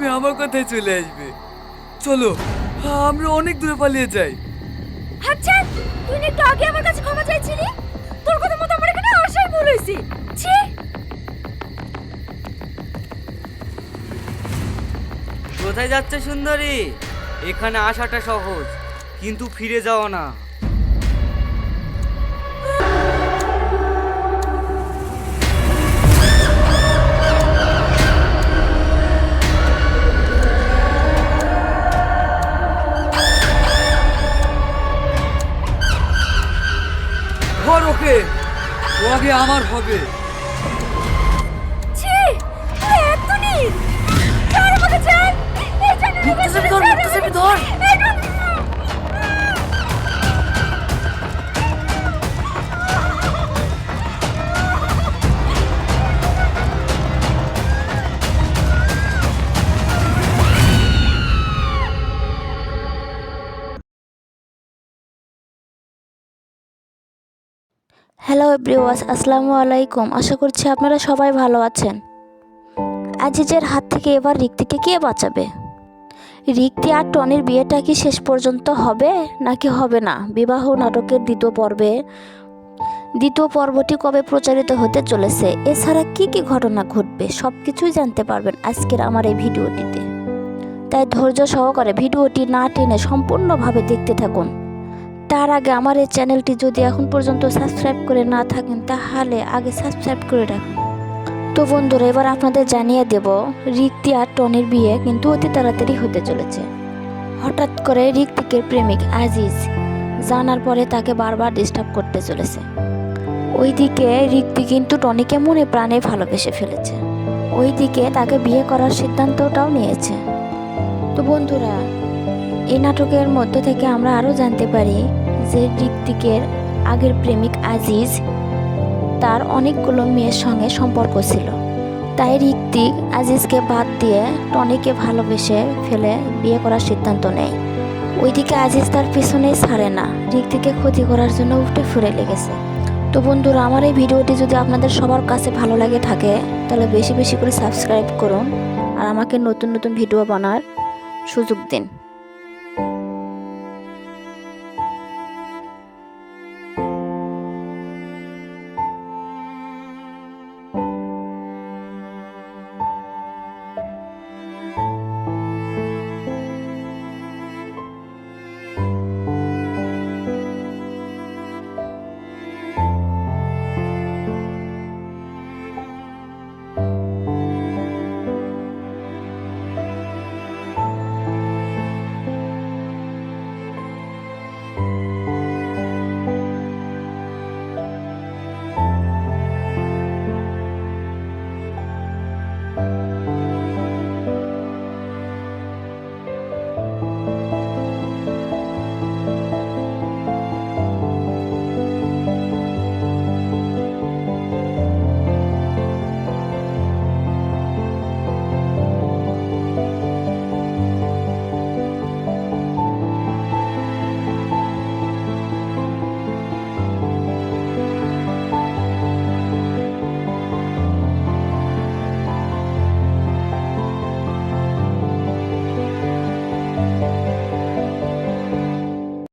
তুমি আমার কথায় চলে আসবে। চলো আমরা অনেক দূরে পালিয়ে যাই। আচ্ছা, তুই না একটু আগে আমার কাছে ক্ষমা চাইছিলি? তোর কথা মতো আমার এখানে আসাই ভুল হয়েছে। ছি। কোথায় যাচ্ছে সুন্দরী? এখানে আসাটা সহজ, কিন্তু ফিরে যাও না। ধর ওকে, ও আগে আমার হবে। ছি, তুই এত নিস। ছাড় আমাকে, ছাড়। এই জানি না মুক্তাসিমি ধর, মুক্তাসিমি ধর। হ্যালো এভরিওয়ান, আসসালামু আলাইকুম। আশা করছি আপনারা সবাই ভালো আছেন। আজিজের হাত থেকে এবার রিক্তিকে কে বাঁচাবে? রিক্তি আর টনির বিয়েটা কি শেষ পর্যন্ত হবে নাকি হবে না? বিবাহ নাটকের দ্বিতীয় পর্বটি কবে প্রচারিত হতে চলেছে, এছাড়া কি কি ঘটনা ঘটবে, সব কিছুই জানতে পারবেন আজকের আমার এই ভিডিওটিতে। তাই ধৈর্য সহকারে ভিডিওটি না টেনে সম্পূর্ণভাবে দেখতে থাকুন। তার আগে আমার এই চ্যানেলটি যদি এখন পর্যন্ত সাবস্ক্রাইব করে না থাকেন তাহলে আগে সাবস্ক্রাইব করে রাখুন। তো বন্ধুরা, এবার আপনাদের জানিয়ে দেব রিক্তি আর টনির বিয়ে কিন্তু অতি তাড়াতাড়ি হতে চলেছে। হঠাৎ করে রিক্তিকের প্রেমিক আজিজ জানার পরে তাকে বারবার ডিস্টার্ব করতে চলেছে। ওইদিকে রিক্তি কিন্তু টনিকে মনে প্রাণে ভালোবেসে ফেলেছে, ওইদিকে তাকে বিয়ে করার সিদ্ধান্তটাও নিয়েছে। তো বন্ধুরা, এই নাটকের মধ্য থেকে আমরা আরও জানতে পারি যে রিক্তিকের আগের প্রেমিক আজিজ তার অনেকগুলো মেয়ের সঙ্গে সম্পর্ক ছিল, তাই রিক্তিক আজিজকে বাদ দিয়ে টনিকে ভালোবেসে ফেলে বিয়ে করার সিদ্ধান্ত নেয়। ওইদিকে আজিজ তার পিছনেই ছাড়ে না, রিক্তিকে ক্ষতি করার জন্য উঠে ফিরে লেগেছে। তো বন্ধুরা, আমার এই ভিডিওটি যদি আপনাদের সবার কাছে ভালো লাগে থাকে তাহলে বেশি বেশি করে সাবস্ক্রাইব করুন আর আমাকে নতুন নতুন ভিডিও বানার সুযোগ দিন।